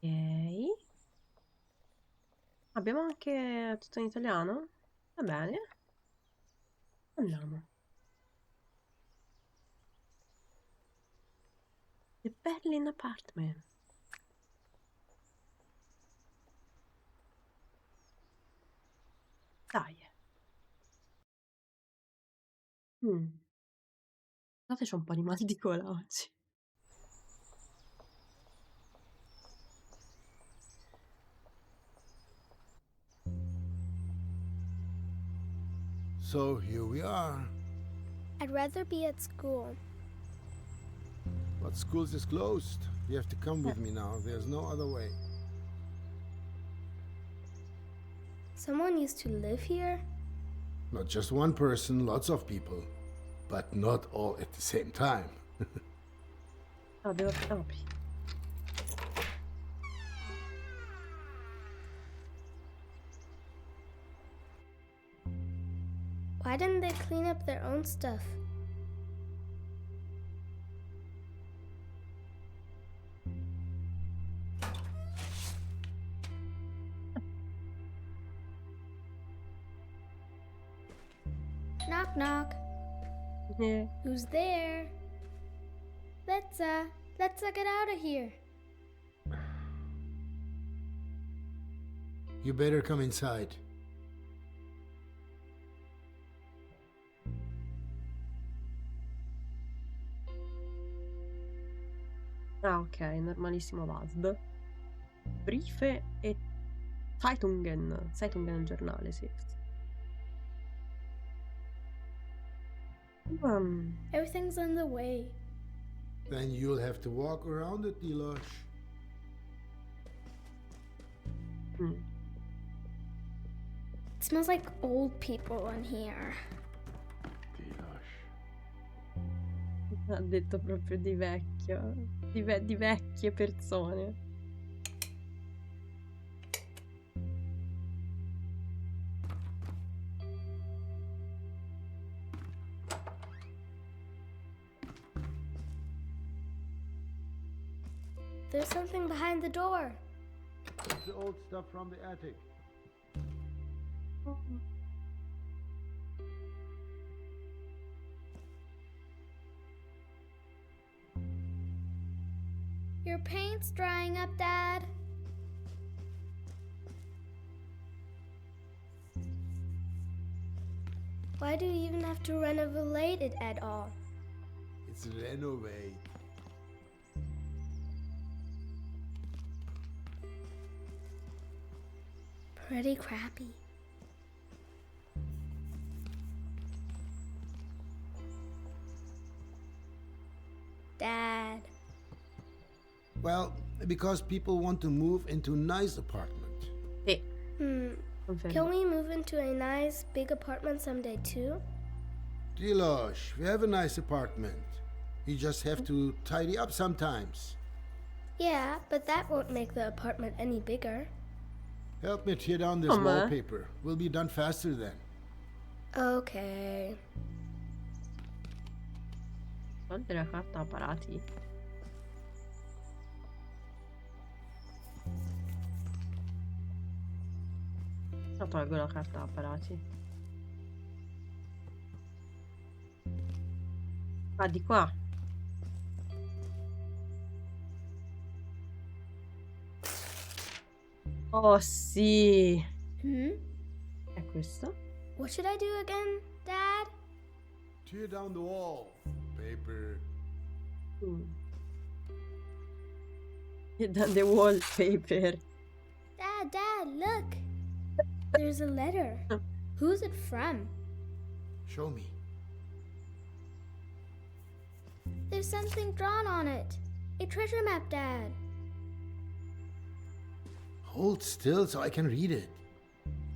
Ok. Abbiamo anche tutto in italiano? Va bene, andiamo. The Berlin apartment. Dai. Guardate, c'ho un po' di mal di gola oggi. So here we are. I'd rather be at school. But school's is closed. You have to come with me now. There's no other way. Someone used to live here? Not just one person, lots of people. But not all at the same time. No, devo apri. Why didn't they clean up their own stuff? Knock, knock. Yeah. Who's there? Let's get out of here. You better come inside. Ah, ok, normalissimo VASD. Briefe e Zeitungen. Zeitungen è il giornale, sì. Everything's in the way. Then you'll have to walk around it, Dilosh. It smells like old people in here. Dilosh. Ha detto proprio di vecchio. Di vecchie persone. There's something behind the door. It's the old stuff from the attic. Your paint's drying up, Dad. Why do you even have to renovate it at all? It's renovate. Pretty crappy. Dad. Well, because people want to move into a nice apartment. Sì, Can confermo. we move into a nice big apartment someday too? Dilosh, we have a nice apartment. You just have to tidy up sometimes. Yeah, but that won't make the apartment any bigger. Help me tear down this Come? wallpaper. We'll be done faster then. Okay. Togli la carta apparati. No, tolgo la carta apparati. Ah, di qua. Oh, sì. È questo? What should I do again, Dad? Tear down the wall. Paper. The wallpaper. Dad, look. There's a letter. Who's it from? Show me. There's something drawn on it. A treasure map, Dad. Hold still so I can read it.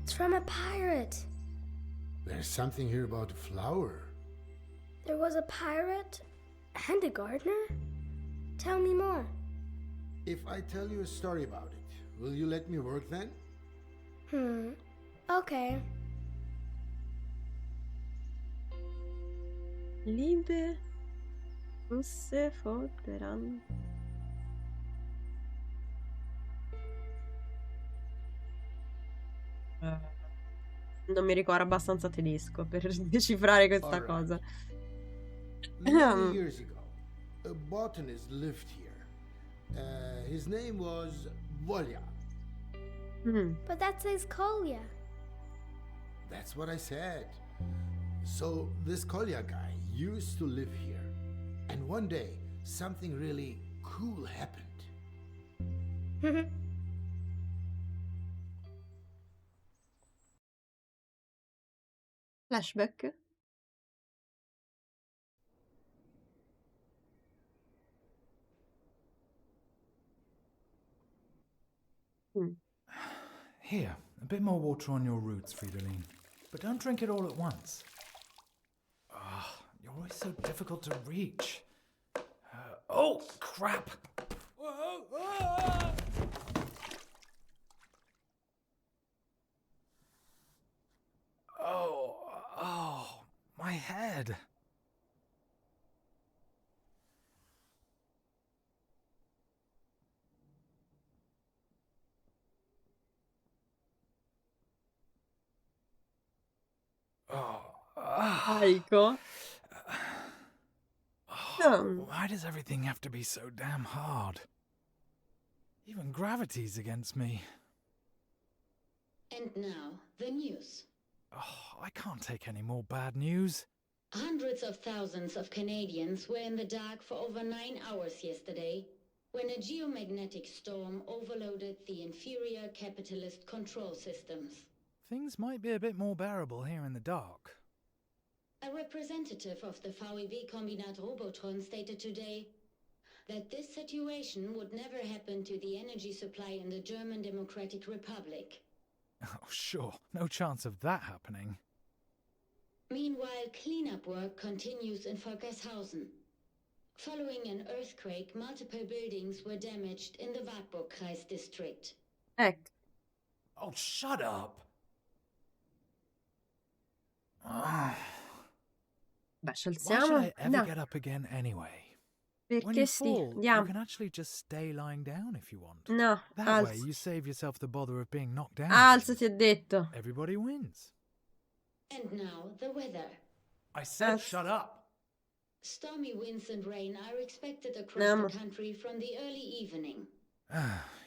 It's from a pirate. There's something here about a flower. There was a pirate and a gardener? Tell me more. If I tell you a story about it, will you let me work then? Okay. Liebe Russe fotteranno. Non mi ricordo abbastanza tedesco per decifrare questa Alright. cosa. Many years ago, a botanist lived here. His name was Volya. Mm. But that says Kolya. That's what I said. So this Kolya guy used to live here. And one day, something really cool happened. Flashback? Mm. Here, a bit more water on your roots, Fridolin. But don't drink it all at once. Ah, you're always so difficult to reach. Oh, crap! Whoa, ah! Oh, my head. Aiko. Why does everything have to be so damn hard? Even gravity's against me. And now, the news. Oh, I can't take any more bad news. Hundreds of thousands of Canadians were in the dark for over 9 hours yesterday when a geomagnetic storm overloaded the inferior capitalist control systems. Things might be a bit more bearable here in the dark. A representative of the VEB Kombinat Robotron stated today that this situation would never happen to the energy supply in the German Democratic Republic. Oh, sure. No chance of that happening. Meanwhile, cleanup work continues in Volkershausen. Following an earthquake, multiple buildings were damaged in the Wartburg-Kreis district. Ecco. Oh, shut up! Beh, ci Why should alziamo? I ever No, get up again anyway? When you perché sì. fall, you Andiamo. can actually just stay lying down if you want. No, That way, alzati. you save yourself the bother of being knocked down. Alzati, ho detto. Everybody wins. And now, the weather. I said That's- shut up! Stormy winds and rain are expected across Andiamo. the country from the early evening.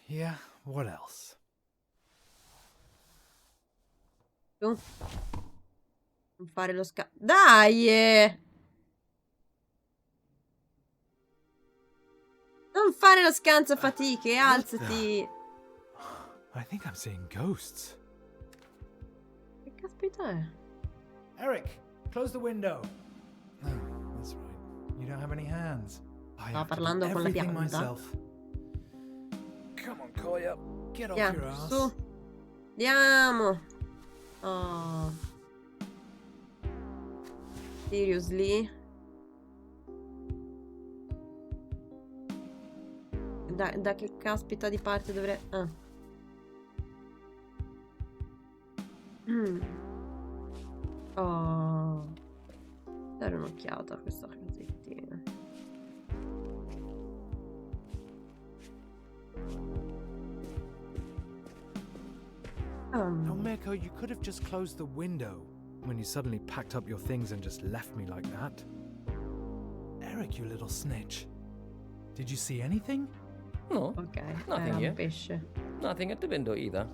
Yeah, what else? Tu. Non fare lo Dai! Non fare lo scanso fatiche, alzati. I think I'm seeing ghosts. Che caspita è? Eric, close the window. Oh, that's right. You don't have any hands. I Stava have to do parlando con la everything pianta. myself. Come on, Koya. Get off Yeah, your ass. su. Andiamo. Oh. Seriously? Da che caspita di parte dovrei... Ah. Oh. Dare un'occhiata a questa casettina. Oh, Mirko, you could have just closed the window when you suddenly packed up your things and just left me like that. Eric, you little snitch. Did you see anything? No, Ok, Nothing era un here. pesce. nothing at the window either.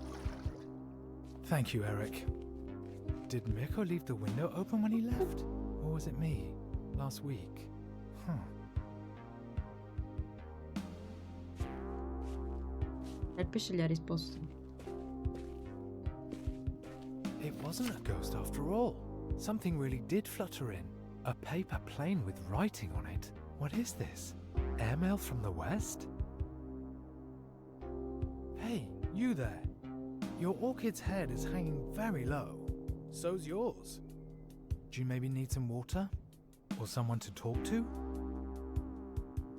Thank you, Eric. Did Mirko leave the window open when he left? Or was it me? Last week? Huh. E il pesce gli ha risposto. It wasn't a ghost after all. Something really did flutter in. A paper plane with writing on it. What is this? Airmail from the west? Hey, you there. Your orchid's head is hanging very low. So's yours. Do you maybe need some water? Or someone to talk to?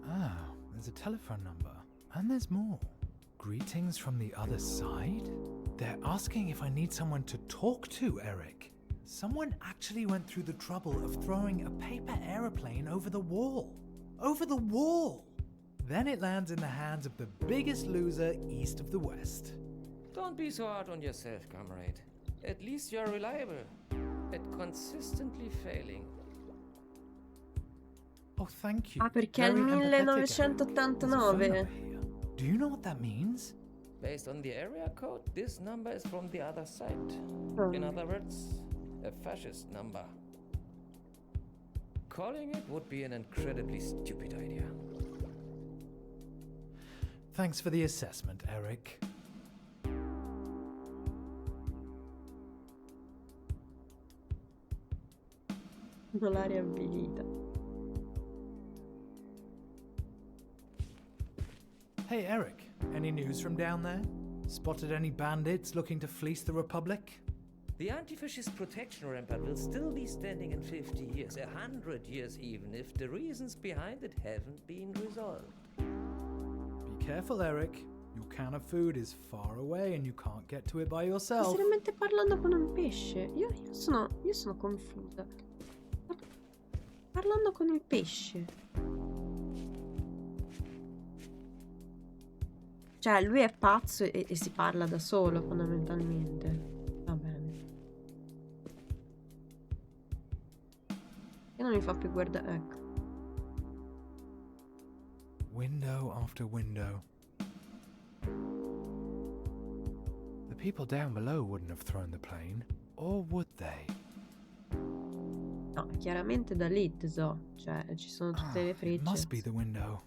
Ah, there's a telephone number. And there's more. Greetings from the other side? They're asking if I need someone to talk to, Eric. Someone actually went through the trouble of throwing a paper aeroplane over the wall. Over the wall! Then it lands in the hands of the biggest loser east of the west. Don't be so hard on yourself, comrade. At least you're reliable. At consistently failing. Oh, thank you. Ah, perché è il Very empathetic, Eric. There's a phone 1989. over here. Do you know what that means? Based on the area code, this number is from the other side. Oh. In other words, a fascist number. Calling it would be an incredibly stupid idea. Thanks for the assessment, Eric. L'aria avvilita. Hey, Eric, any news from down there? Spotted any bandits looking to fleece the Republic? The anti-fascist protection rampart will still be standing in 50 years, 100 years even, if the reasons behind it haven't been resolved. Be careful, Eric. Your can of food is far away and you can't get to it by Sta yourself. seriamente parlando con un pesce. Io sono confusa. Parlando con il pesce. Cioè, lui è pazzo e si parla da solo, fondamentalmente. Va bene. E non mi fa più guardare. Ecco. Window after window. The people down below wouldn't have thrown the plane, or would they? No, chiaramente da lì, tesò. Cioè, ci sono tutte le It frecce. must be the window.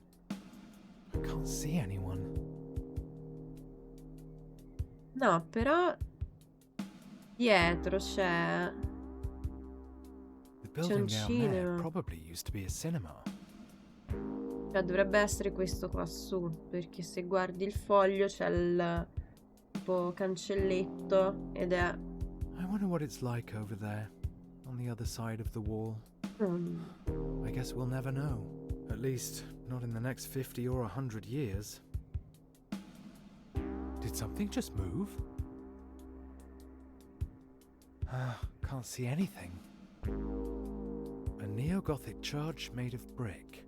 I can't see anyone. No, però dietro c'è The building un down there cinema. probably used to be a cinema. Cioè, dovrebbe essere questo qua su, perché se guardi il foglio c'è il tipo cancelletto ed è I wonder what it's like over there, on the other side of the wall. I guess we'll never know. At least, not in the next 50 or 100 years. Did something just move? Can't see anything. A neo-Gothic church made of brick.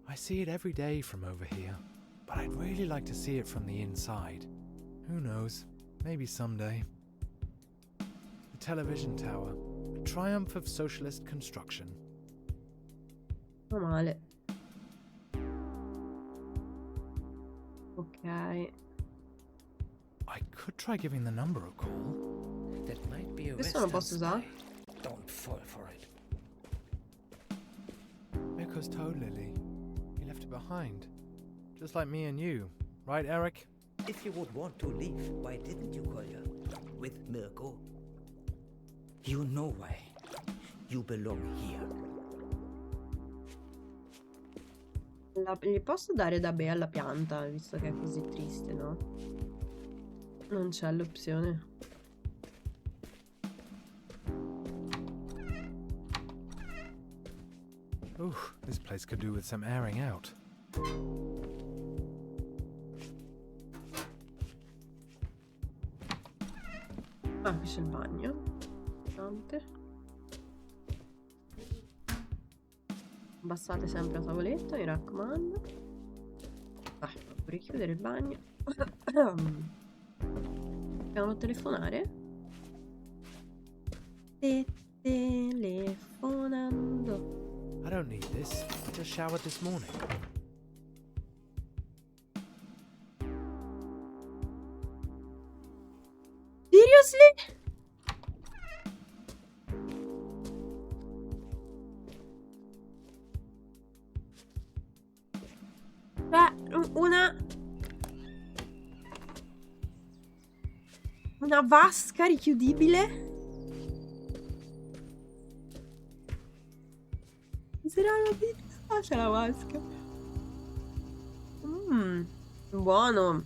I see it every day from over here, but I'd really like to see it from the inside. Who knows? Maybe someday. The television tower. A triumph of socialist construction. non male. Ok. I could try giving the number a call. That might be a Questo non Western posso usare? spy. Don't fall for it. Mirko's toe lily. He left it behind. Just like me and you. Right, Eric? If you would want to leave, why didn't you, Kolja? With Mirko? You know why. You belong here. Gli posso dare da bere alla pianta, visto che è così triste, no? Non c'è l'opzione. Ooh, this place could do with some airing out. Ah, qui c'è il bagno. Tante. Abbassate sempre la tavoletta, mi raccomando. Ah, devo richiudere il bagno. Dobbiamo telefonare? Telefonando. I don't need this. I just showered this morning. Seriously? Beh, una vasca richiudibile? Sarà una pizza? Ah, c'è la vasca. Buono.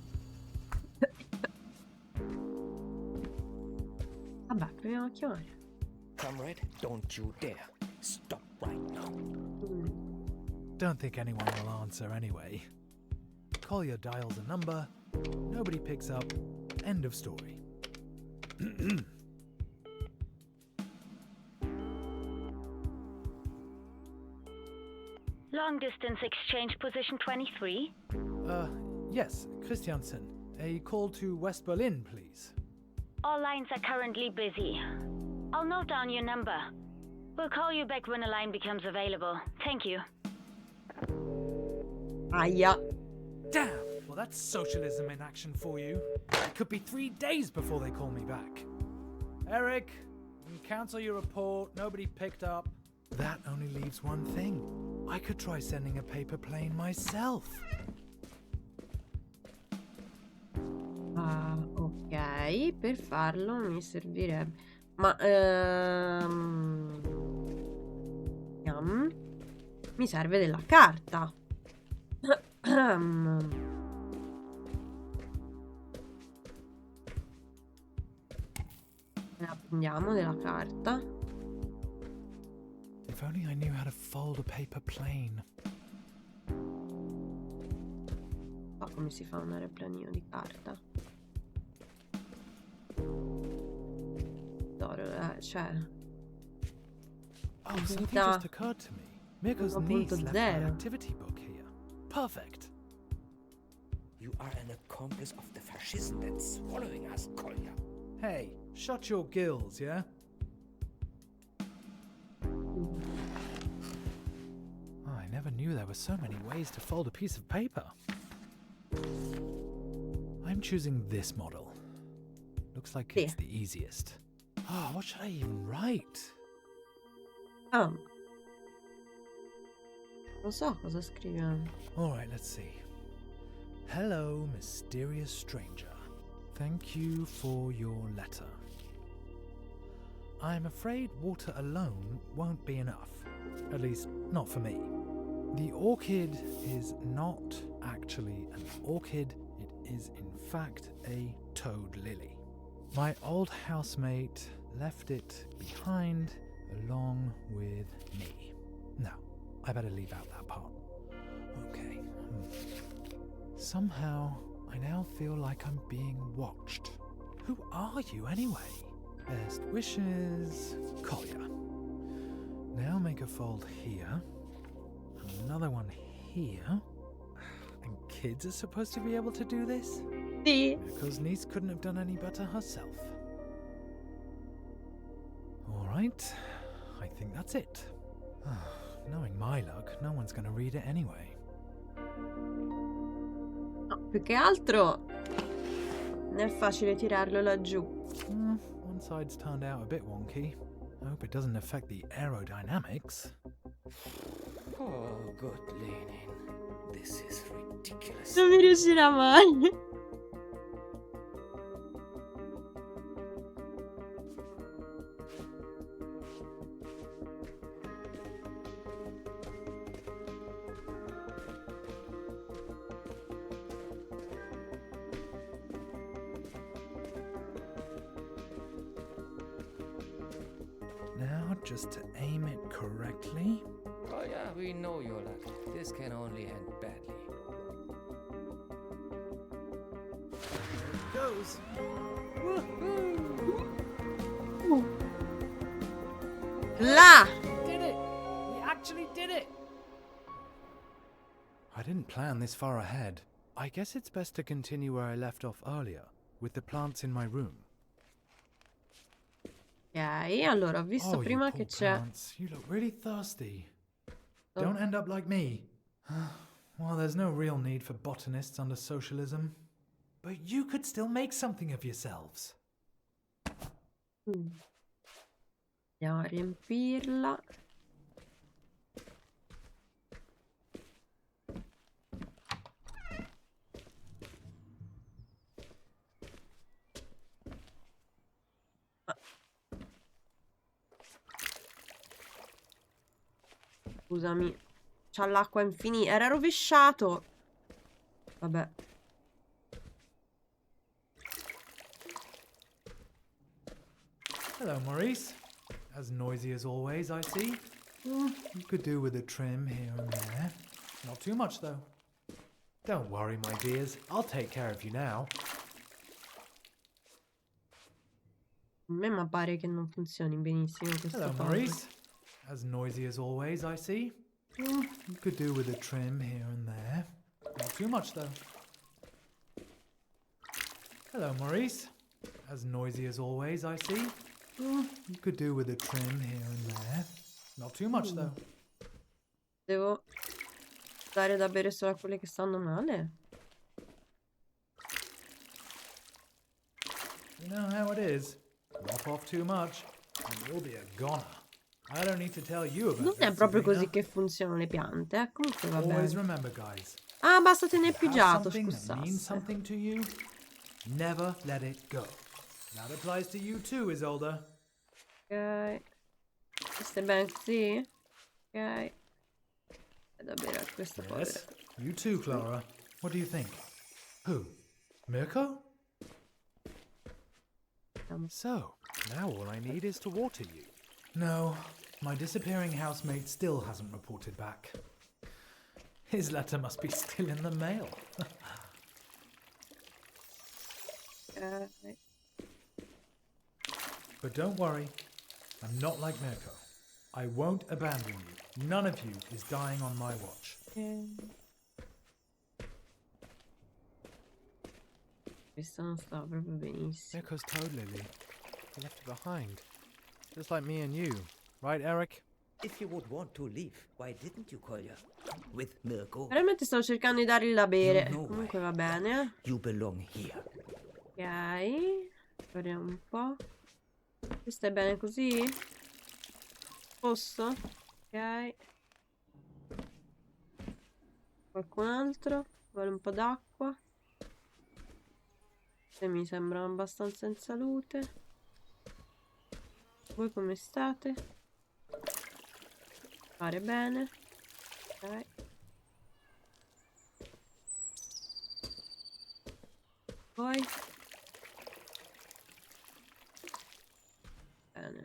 Vabbè, proviamo a chiamare. Comrade, don't you dare. Stop right now. Don't think anyone will answer anyway. Collier dials a number. Nobody picks up. End of story. Long distance exchange position 23. Yes, Christiansen. A call to West Berlin, please. All lines are currently busy. I'll note down your number. We'll call you back when a line becomes available. Thank you. Aia. Damn! Well, that's socialism in action for you. It could be 3 days before they call me back. Eric, you cancel your report. Nobody picked up. That only leaves one thing. I could try sending a paper plane myself. Ah, ok, per farlo mi servirebbe. Ma mi serve della carta. La prendiamo della carta. If only I knew how to fold a paper plane. So come si fa un aeroplanino di carta. Cioè, Oh, something Vita just occurred to me. Mirko's niece left my 1.0. activity book here. Perfect. You are an accomplice of the fascism that's swallowing us, Kolja. Hey, shut your gills, yeah? Oh, I never knew there were so many ways to fold a piece of paper. I'm choosing this model. Looks like it's the easiest. Oh, what should I even write? ah, non so cosa scriviamo. Alright, let's see. Hello, mysterious stranger. Thank you for your letter. I'm afraid water alone won't be enough. At least, not for me. The orchid is not actually an orchid. It is, in fact, a toad lily. My old housemate left it behind along with me. Now, I better leave out that part. Okay. Somehow, I now feel like I'm being watched. Who are you anyway? Best wishes, Kolja. Now make a fold here. Another one here. And kids are supposed to be able to do this? Sì. Because niece couldn't have done any better herself. Alright, I think that's it. Knowing my luck, no one's gonna read it anyway. No, più che altro non è facile tirarlo laggiù. One side's turned out a bit wonky. I hope it doesn't affect the aerodynamics. Oh, good Lenin. This is ridiculous. Non mi riuscirà mai. Now, just to aim it correctly. Oh yeah, we know your luck. This can only end badly. There it goes. Là! Did it! We actually did it! I didn't plan this far ahead. I guess it's best to continue where I left off earlier, with the plants in my room. Ok, allora ho visto you prima poor che c'è. plants. You look really thirsty. Don't end up like me. Well, there's no real need for botanists under socialism. But you could still make something of yourselves. Andiamo a riempirla. Scusami, c'ha l'acqua infinita. Era rovesciato. Vabbè. Hello, Maurice. As noisy as always, I see. You could do with a trim here and there. Not too much, though. Don't worry, my dears. I'll take care of you now. A me mi pare che non funzioni benissimo questo Hello, coso. Maurice. As noisy as always, I see. You could do with a trim here and there. Not too much, though. Hello, Maurice. as noisy as always, I see. You could do with a trim here and there. Not too much, though. Devo dare da bere solo a quelle che stanno male. You know how it is. Drop off too much, and you'll be a goner. I don't need to tell you about Non è that, proprio Sabrina. così che funzionano le piante, eh. Comunque va Always bene. remember, guys. Ah, basta tenere If you have pigiato, something that means scusate. something to you, never let it go. That applies to you too, Isolde. Ok. Stai bene così? Ok. È da bere a questa povera. Yes. You too, Clara. What do you think? Who? Mirko? So, now all I need is to water you. No, my disappearing housemate still hasn't reported back. His letter must be still in the mail. Ok. But don't worry, I'm not like Mirko. I won't abandon you. None of you is dying on my watch. Questa non sta proprio benissimo. Mirko's toad lily. He left it behind. Just like me and you. Right, Eric? If you would want to leave, why didn't you, Kolja? With Mirko, Veramente stavo cercando di dargli da bere. No, no Comunque way. va bene. you belong here. Ok. Speriamo un po'. Ti stai bene così? Posto? Ok. Qualcun altro? Vuole un po' d'acqua? Se mi sembrano abbastanza in salute. Voi come state? Fare bene. Ok. Poi. Bene.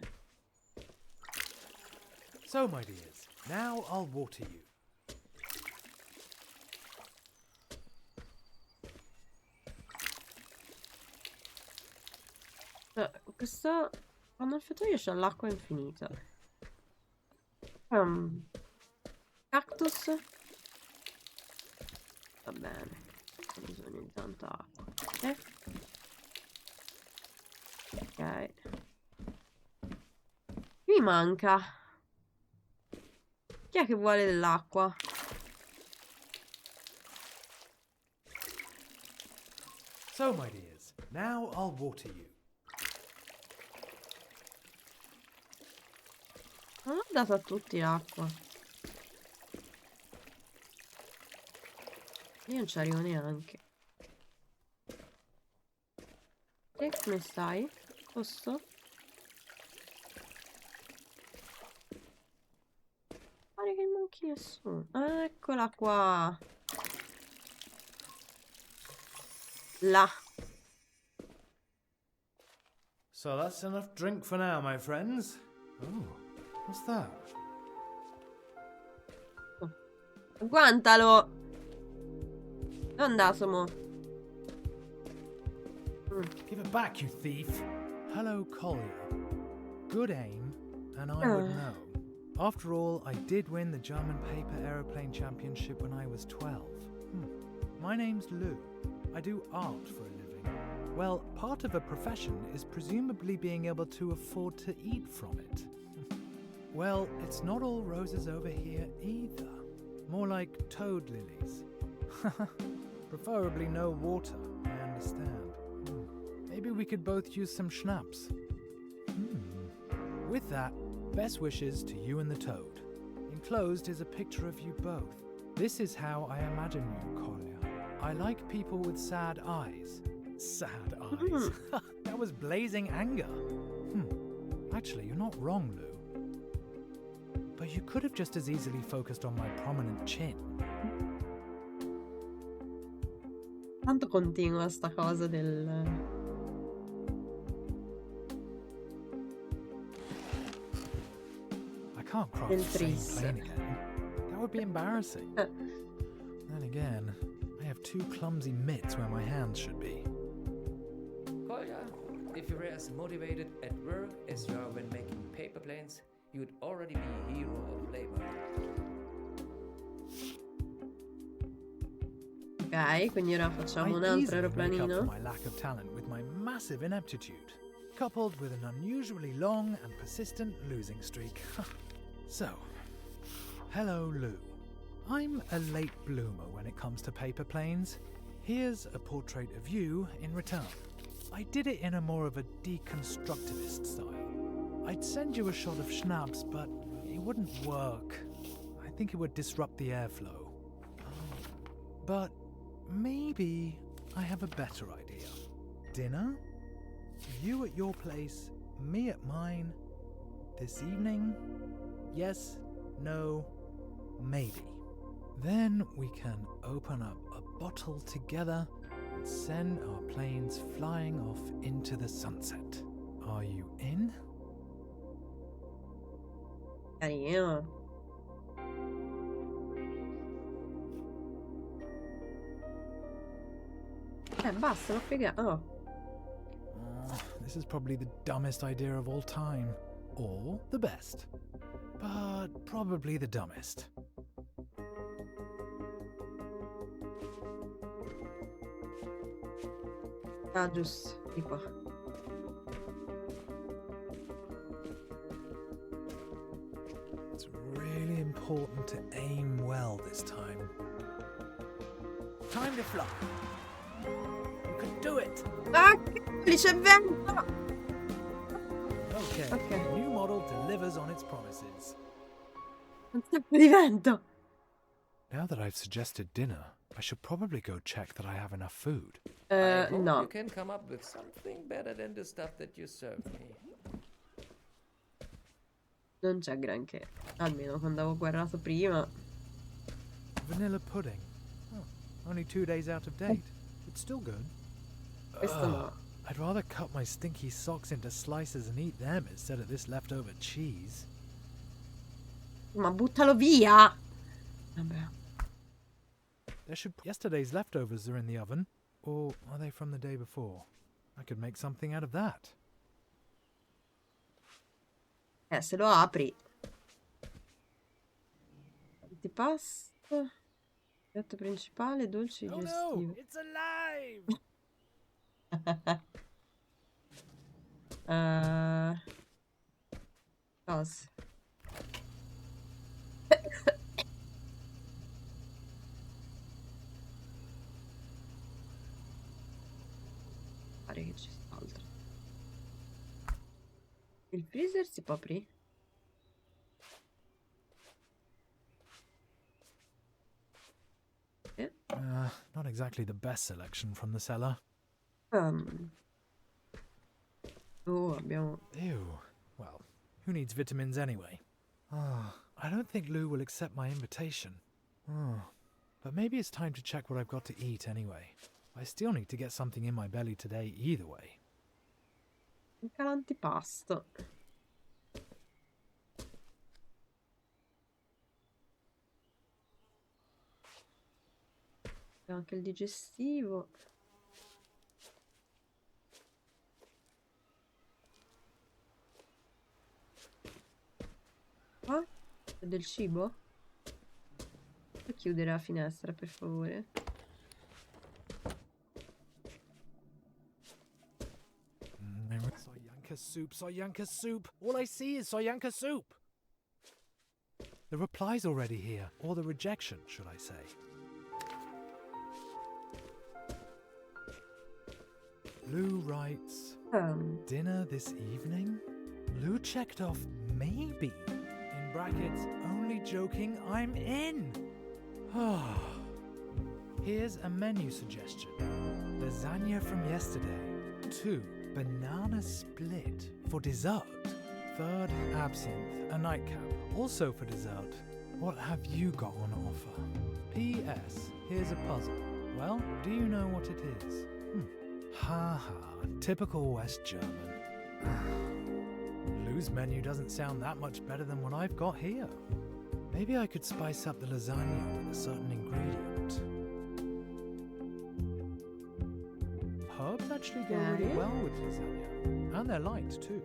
So, my dears, now I'll water you. Questo annaffiatoio c'ha l'acqua infinita. Cactus. Va bene. Ho bisogno di tanta acqua. Ok. Mi manca. Chi è che vuole dell'acqua? So, my dears, now I'll water you. Non ho dato a tutti l'acqua. Io non ci arrivo neanche. E come stai? Posto? Pare che manchi nessuno. Ah, eccola qua. Là. So that's enough drink for now, my friends. Oh, what's that? Agguantalo. Dove è andato mo? Give it back, you thief. Hello, Collier. Good aim, and I would know. After all, I did win the German paper aeroplane championship when I was 12. My name's Lou. I do art for a living. Well, part of a profession is presumably being able to afford to eat from it. Well, it's not all roses over here either. More like toad lilies. Preferably no water, I understand. Maybe we could both use some schnapps. With that, best wishes to you and the toad. Enclosed is a picture of you both. This is how I imagine you, Kolja. I like people with sad eyes. Sad eyes? That was blazing anger. Actually, you're not wrong, Lou. But you could have just as easily focused on my prominent chin. Tanto continua sta cosa del... I can't cross Del the same tris. plane again. That would be embarrassing. Then again, I have two clumsy mitts where my hands should be. Kolja, if you were as motivated at work as you are when making paper planes, you would already be a hero of labor. Ok. Ok, quindi ora facciamo un I altro easily make up for aeroplanino. my lack of talent with my massive ineptitude, coupled with an unusually long and persistent losing streak. So, hello Lou. I'm a late bloomer when it comes to paper planes. Here's a portrait of you in return. I did it in a more of a deconstructivist style. I'd send you a shot of schnapps, but it wouldn't work. I think it would disrupt the airflow. But maybe I have a better idea. Dinner? You at your place, me at mine. This evening? Yes, no, maybe. Then we can open up a bottle together and send our planes flying off into the sunset. Are you in? Carino. Basta, l'ho piegato. Oh. This is probably the dumbest idea of all time. Or the best. But probably the dumbest. Ah, giusto, di qua. It's really important to aim well this time. Time to fly. You can do it. Ah, che c'è vento! Okay. Okay. The new model delivers on its promises. Un sacco di vento! Now that I've suggested dinner, I should probably go check that I have enough food. I hope No. you can come up with something better than the stuff that you serve me. Non c'è granché. Almeno quando avevo guardato prima. Vanilla pudding. Oh, only 2 days out of date. It's still good. Questo no. I'd rather cut my stinky socks into slices and eat them instead of this leftover cheese. Ma buttalo via! Vabbè. Yesterday's leftovers are in the oven. Or are they from the day before? I could make something out of that. Se lo apri. Antipasto. Piatto principale, dolci Oh no! digestivi. It's alive! Cose. Pare che ci sia altro. Il freezer si può aprire? Not exactly the best selection from the cellar. Oh, abbiamo... Ew. Well, who needs vitamins anyway? I don't think Lou will accept my invitation. But maybe it's time to check what I've got to eat anyway. I still need to get something in my belly today either way. Anche l'antipasto. Anche il digestivo. Qua? C'è del cibo? Puoi chiudere la finestra, per favore? Soyanka soup, Soyanka soup. All I see is Soyanka soup. The reply's already here, or the rejection, should I say. Lou writes, dinner this evening? Lou checked off maybe. In brackets, only joking, I'm in. Here's a menu suggestion. Lasagna from yesterday. 2, banana split for dessert. 3rd, absinthe, a nightcap, also for dessert. What have you got on offer? P.S. Here's a puzzle. Well, do you know what it is? Typical West German. Lou's menu doesn't sound that much better than what I've got here. Maybe I could spice up the lasagna with a certain ingredient. Herbs actually go really well with lasagna. And they're light too.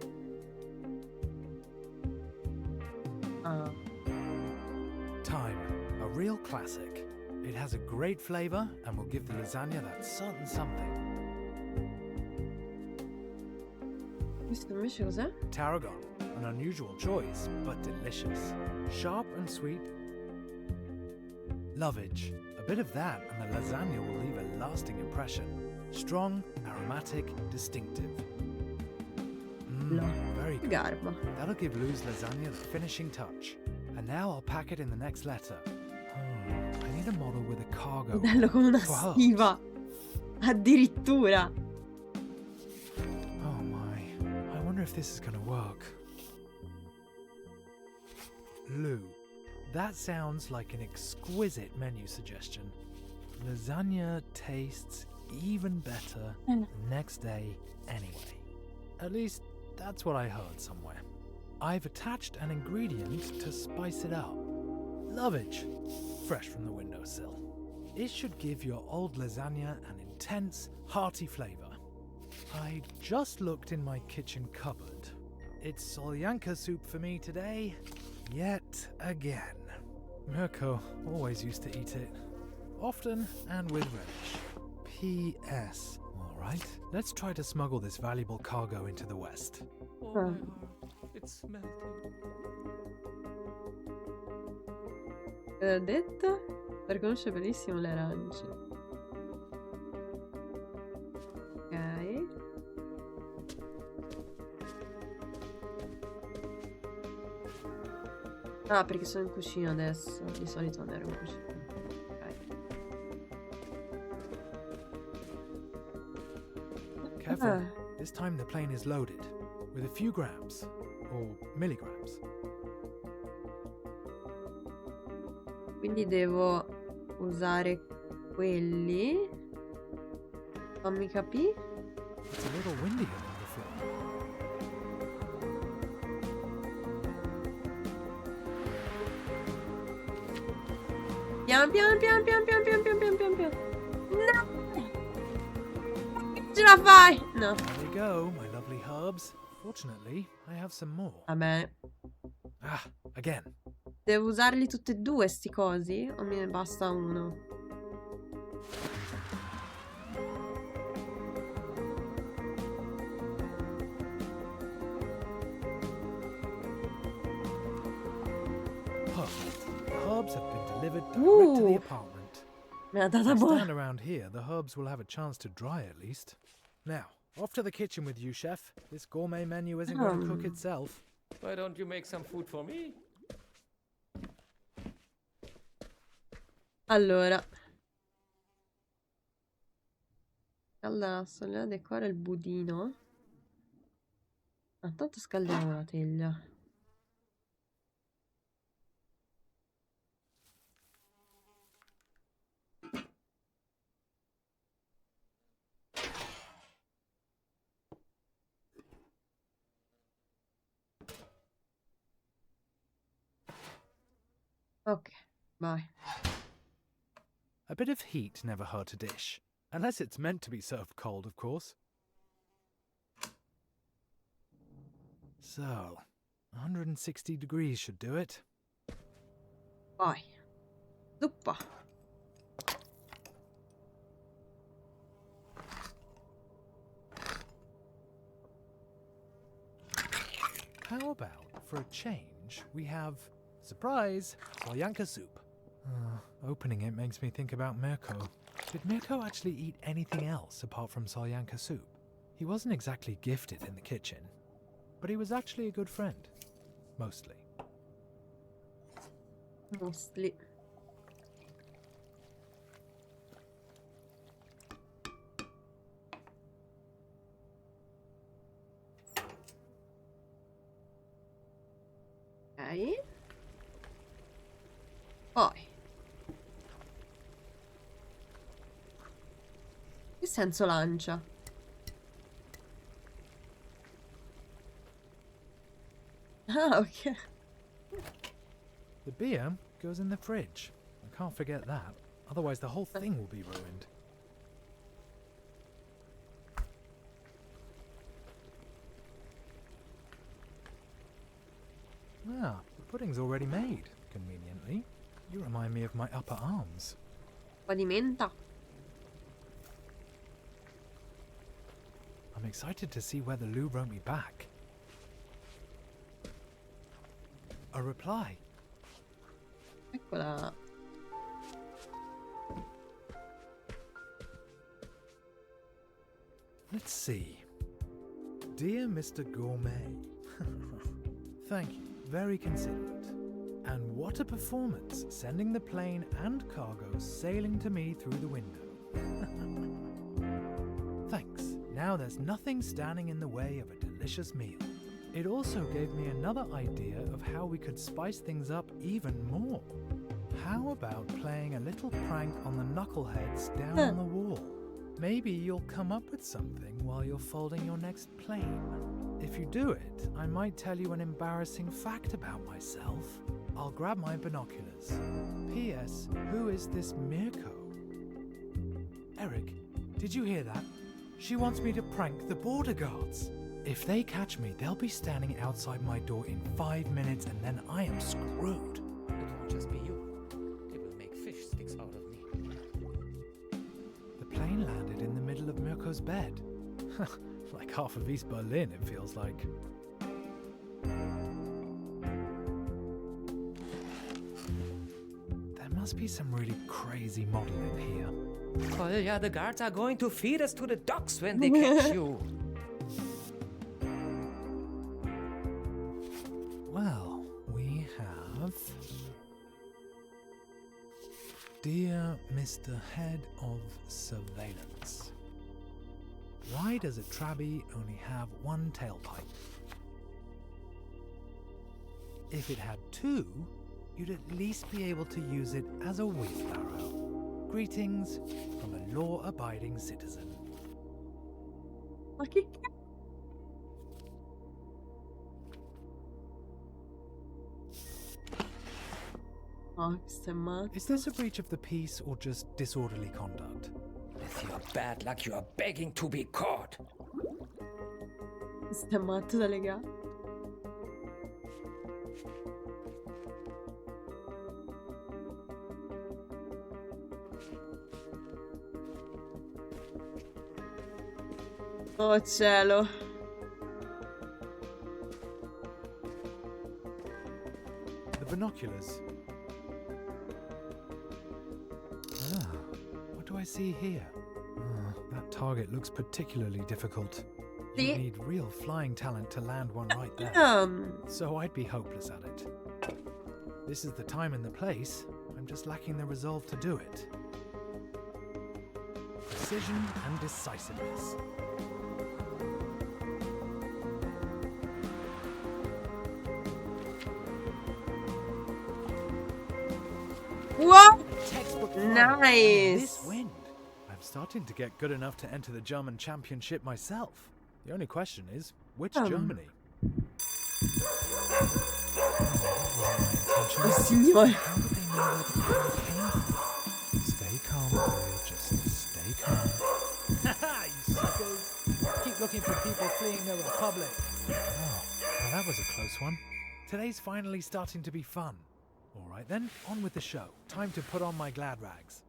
Time. A real classic. It has a great flavor and will give the lasagna that certain something. Questo invece cos'è? Tarragon, an unusual choice, but delicious. Sharp and sweet. Lovage. A bit of that and the lasagna will leave a lasting impression. Strong, aromatic, distinctive. Very good. Garba. That'll give Lou's lasagna the finishing touch. And now I'll pack it in the next letter. I need a model with a cargo. Modello come una for herbs. stiva. Addirittura. Oh my. I wonder if this is gonna work. Lou. That sounds like an exquisite menu suggestion. Lasagna tastes even better the next day anyway. At least, that's what I heard somewhere. I've attached an ingredient to spice it up. Lovage, fresh from the windowsill. It should give your old lasagna an intense, hearty flavor. I just looked in my kitchen cupboard. It's solyanka soup for me today, yet again. Mirko always used to eat it, often and with relish. P.S. Alright, let's try to smuggle this valuable cargo into the West. Oh, my heart. It's melting. L'ho detto? Riconosce benissimo le arance. Ok. Ah, perché sono in cucina adesso. Di solito non ero in cucina. Ok. Careful, this time the plane is loaded, with a few grams, or milligrams. Quindi devo usare quelli. Fammi capire. It's a little windier than before. Piano piano piano piano piano piano piano piano piano piano. No! Ce la fai! No. There we go, my lovely herbs. Fortunately, I have some more. Vabbè. Ah, again. Devo usarli tutti e due sti cosi? O me ne basta uno? Perfect. The herbs have been delivered direct to the apartment. Me l'ha If data I buona. stand around here, the herbs will have a chance to dry at least. Now, off to the kitchen with you, chef. This gourmet menu isn't going to cook itself. Why don't you make some food for me? Allora. Scalda, solleva, decora il budino. Intanto scaldiamo la teglia. Ok, vai. A bit of heat never hurt a dish. Unless it's meant to be served cold, of course. So, 160 degrees should do it. Vai. Zuppa. How about, for a change, we have, surprise, solyanka soup. Opening it makes me think about Mirko. Did Mirko actually eat anything else apart from solyanka soup? He wasn't exactly gifted in the kitchen, but he was actually a good friend. Mostly. Mostly. Ok. Poi. Che senso lancia? Ah, ok. The beer goes in the fridge. I can't forget that. Otherwise the whole thing will be ruined. Ah, the pudding's already made, conveniently. You remind me of my upper arms. po' di menta. I'm excited to see whether Lou wrote me back. A reply. Eccola. Let's see. Dear Mr. Gourmet, thank you, very considerate. And what a performance, sending the plane and cargo sailing to me through the window. Thanks. Now there's nothing standing in the way of a delicious meal. It also gave me another idea of how we could spice things up even more. How about playing a little prank on the knuckleheads down on the wall? Maybe you'll come up with something while you're folding your next plane. If you do it, I might tell you an embarrassing fact about myself. I'll grab my binoculars. P.S. Who is this Mirko? Eric, did you hear that? She wants me to prank the border guards. If they catch me, they'll be standing outside my door in 5 minutes and then I am screwed. It won't just be you. They will make fish sticks out of me. The plane landed in the middle of Mirko's bed. Like half of East Berlin, it feels like. There must be some really crazy model in here. Kolja, the guards are going to feed us to the dogs when they catch you. Well, we have... Dear Mr. Head of Surveillance, why does a Trabi only have one tailpipe? If it had two, you'd at least be able to use it as a wheelbarrow. Greetings from a law-abiding citizen. Ma che cazzo? Oh, questo è matto. Is this a breach of the peace or just disorderly conduct? With your bad luck, you are begging to be caught. Questo è matto da legare. Oh cielo. The binoculars. Ah, what do I see here? That target looks particularly difficult. You See? need real flying talent to land one right there. So I'd be hopeless at it. This is the time and the place. I'm just lacking the resolve to do it. Precision and decisiveness. What? Textbook Nice. This wind. I'm starting to get good enough to enter the German championship myself. The only question is, which Germany? Oh signore. How would they know where the plane came from? Stay calm, boy. Just stay calm. Haha, you suckers. Keep looking for people fleeing the Republic. Oh, well, that was a close one. Today's finally starting to be fun. All right then, on with the show. Time to put on my glad rags.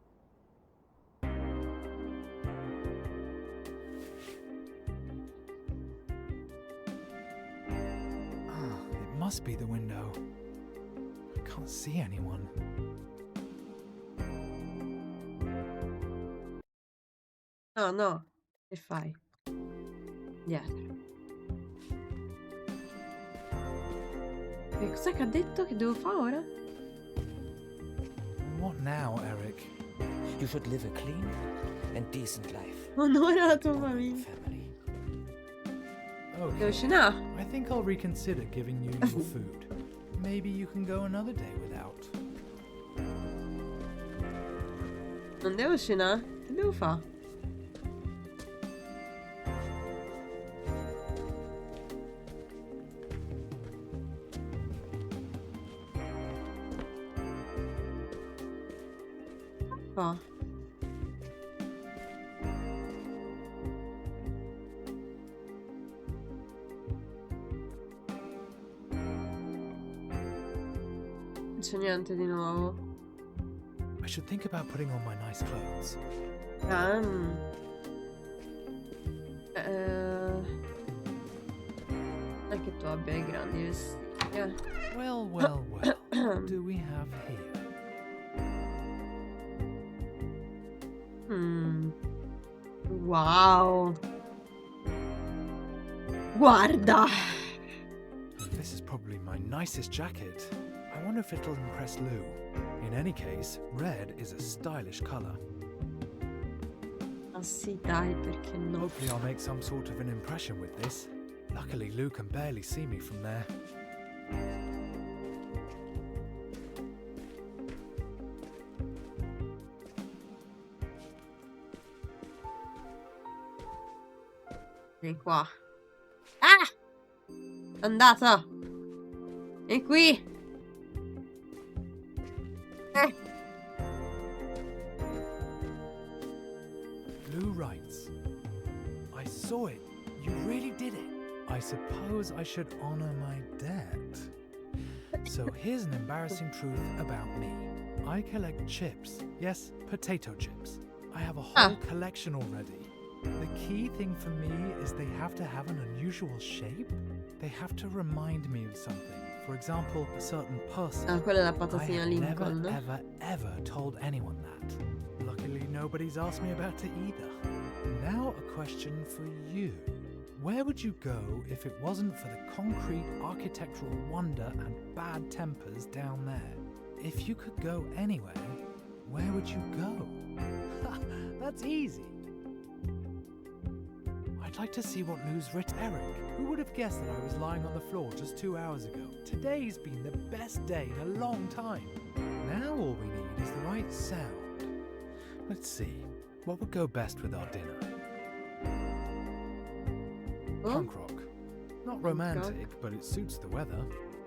It must be the window. I can't see anyone. No, no. Che fai? Dietro. E cos'è che ha detto che devo fare ora? What now, Eric? You should live a clean and decent life. Onora la tua famiglia. Family. Devo Okay. scenare. I think I'll reconsider giving you your food. Maybe you can go another day without. Non devo scenare? Che devo fare? Fa. Non c'è niente di nuovo. I should think about putting on my nice clothes. Non è che tu abbia i grandi vestiti. Well, well, well. What do we have here? Wow. Guarda. This is probably my nicest jacket. I wonder if it'll impress Lou. In any case, red is a stylish color. Ah sì, dai, perché no? Hopefully I'll make some sort of an impression with this. Luckily, Lou can barely see me from there. Vieni qua. Ah! Andata. E qui. Lou writes, I saw it. You really did it. I suppose I should honor my debt. So here's an embarrassing truth about me. I collect chips. Yes, potato chips. I have a whole collection already. The key thing for me is they have to have an unusual shape. They have to remind me of something. For example, a certain person. Ah, quella è la I patatina have never, Lincoln. ever told anyone that. Luckily, nobody's asked me about it either. Now a question for you. Where would you go if it wasn't for the concrete architectural wonder and bad tempers down there? If you could go anywhere, where would you go? That's easy. I'd like to see what Lou's written. Eric, who would have guessed that I was lying on the floor just 2 hours ago? Today's been the best day in a long time. Now all we need is the right sound. Let's see, what would go best with our dinner? Punk rock. Not romantic, but it suits the weather.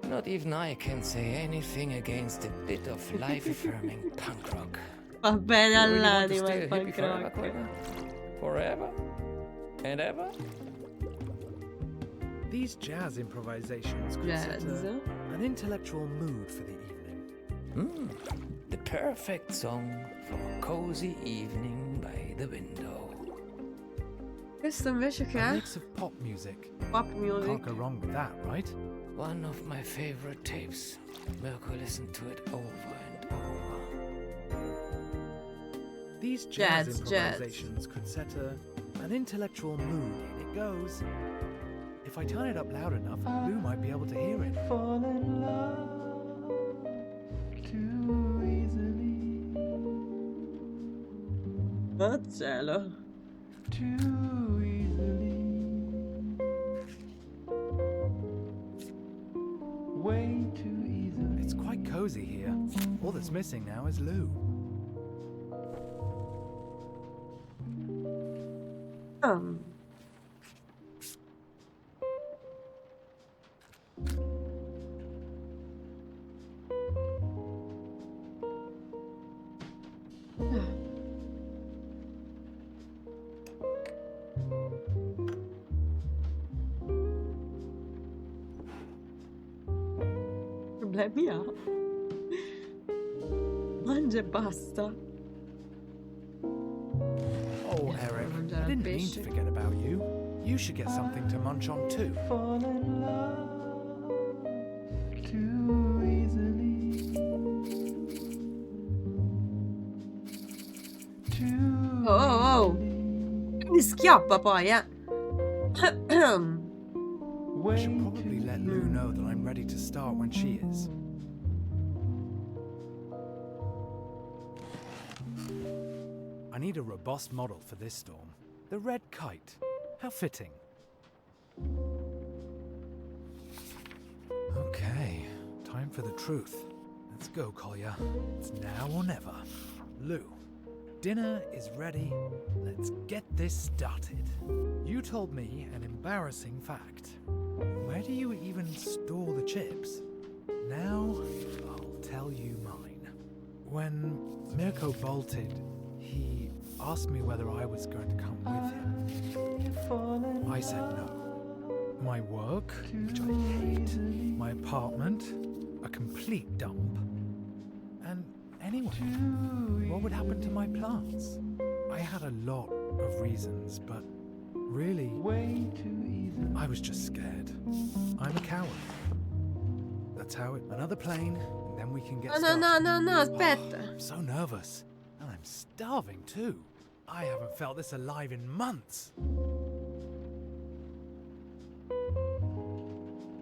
Not even I can say anything against a bit of life-affirming punk rock. Va bene You really want to all'anima stay il a hippie punk forever, rock. Colin? Forever? And ever? These jazz improvisations could set an intellectual mood for the evening. The perfect song for a cozy evening by the window. Questo invece che A è? mix of pop music. Pop music. Can't go wrong with that, right? One of my favorite tapes. Mirko listened to it over and over. These jazz improvisations could set an intellectual mood. It goes. If I turn it up loud enough, Lou might be able to hear it. Fall in love too easily. Oh cielo. Too easily. Way too easily. It's quite cozy here. All that's missing now is Lou. Problemi ha? Mangia e basta. Oh, Eric, I didn't mean to forget about you. You should get something to munch on too. Fall in love too easily. Too Oh. Mi schioppa poi, I should probably let Lou know that I'm ready to start when she is. I need a robust model for this storm. The red kite. How fitting. Okay, time for the truth. Let's go, Collier. It's now or never. Lou, dinner is ready. Let's get this started. You told me an embarrassing fact. Where do you even store the chips? Now, I'll tell you mine. When Mirko bolted, he asked me whether I was going to come with him. I said no. My work, which I hate, my apartment, a complete dump, and Anyway, what would happen to my plants? I had a lot of reasons, but really, Way too easily. I was just scared. I'm a coward. That's how it. Another plane, and then we can get No, started. no, aspetta. I'm so nervous, and I'm starving too. I haven't felt this alive in months.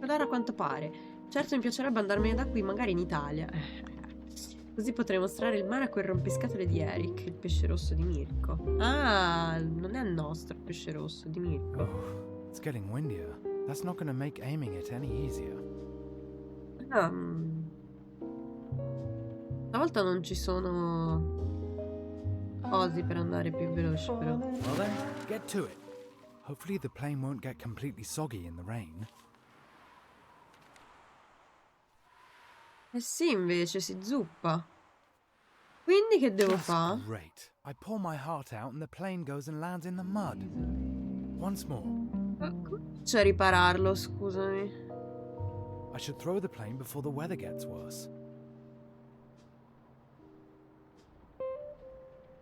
Allora a quanto pare. Certo mi piacerebbe andarmene da qui, magari in Italia. Così potrei mostrare il mare a quel rompiscatole di Eric, il pesce rosso di Mirko. Ah, non è il nostro il pesce rosso di Mirko. Oh, it's getting windier. That's not gonna make aiming it any easier. Ah, stavolta non ci sono cosi per andare più veloci, però. Well then, get to it. Hopefully the plane won't get completely soggy in the rain. Eh sì, invece si zuppa. Quindi che devo That's fare? great. I pour my heart out and the plane goes and lands in the mud. Once more. Come faccio a ripararlo, scusami? I should throw the plane before the weather gets worse.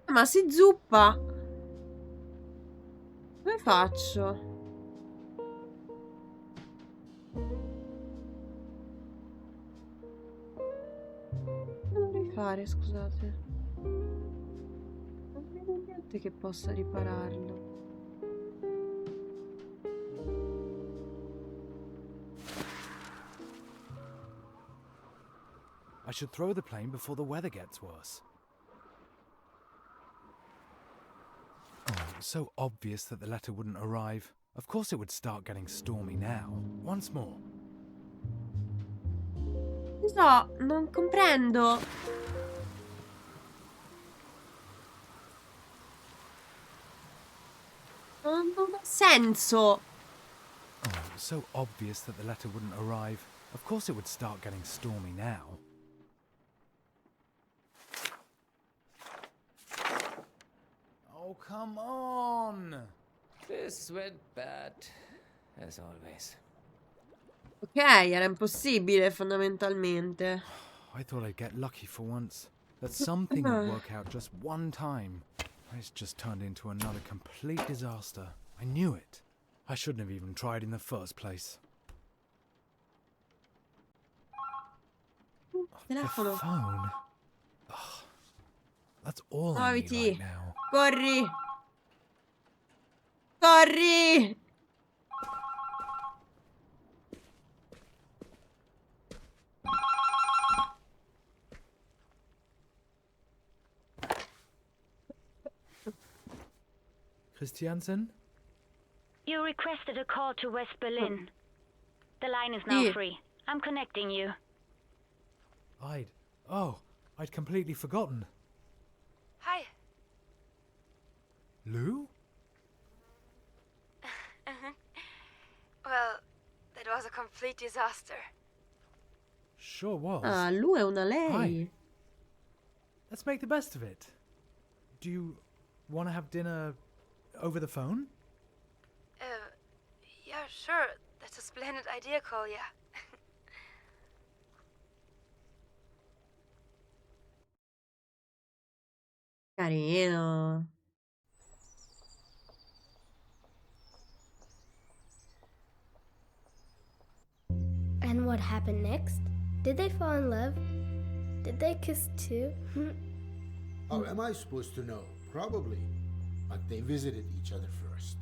Ma si zuppa! Come faccio? Devo rifare, scusate. Non vedo niente che possa ripararlo. I should throw the plane before the weather gets worse. Oh, it was so obvious that the letter wouldn't arrive. Of course it would start getting stormy now. Once more. No, non comprendo. Non ha senso. Oh, it was so obvious that the letter wouldn't arrive. Of course it would start getting stormy now. Oh, come on! This went bad, as always. Ok, era impossibile fondamentalmente. I thought I'd get lucky for once. That something would work out just one time. It's just turned into another complete disaster. I knew it. I shouldn't have even tried in the first place. The Telefono. phone. Ugh. That's all I need Muoviti. right now. Corri. Corri. Christiansen? You requested a call to West Berlin. The line is now Yeah. free. I'm connecting you. I'd completely forgotten. Hi. Lou? Well, that was a complete disaster. Sure was. Ah, lui è una lei. Hi. Let's make the best of it. Do you want to have dinner over the phone? Yeah, sure. That's a splendid idea, Kolya. Carino. And what happened next? Did they fall in love? Did they kiss too? How am I supposed to know? Probably. But they visited each other first.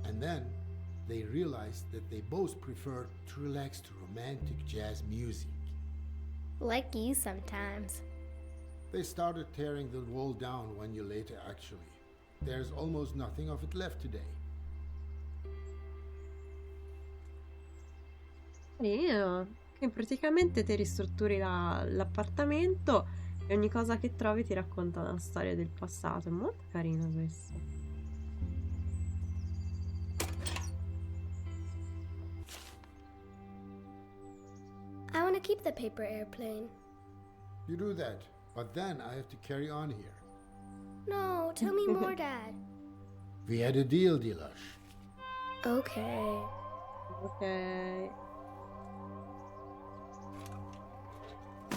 And then they realized that they both preferred to relax to romantic jazz music. Like you sometimes. They started tearing the wall down 1 year later, actually. There's almost nothing of it left today. Carino. Che praticamente ti ristrutturi l'appartamento e ogni cosa che trovi ti racconta una storia del passato. È molto carino questo. I want to keep the paper airplane. You do that, but then I have to carry on here. No, tell me more, Dad. We had a deal, Dilash. Okay. Ok.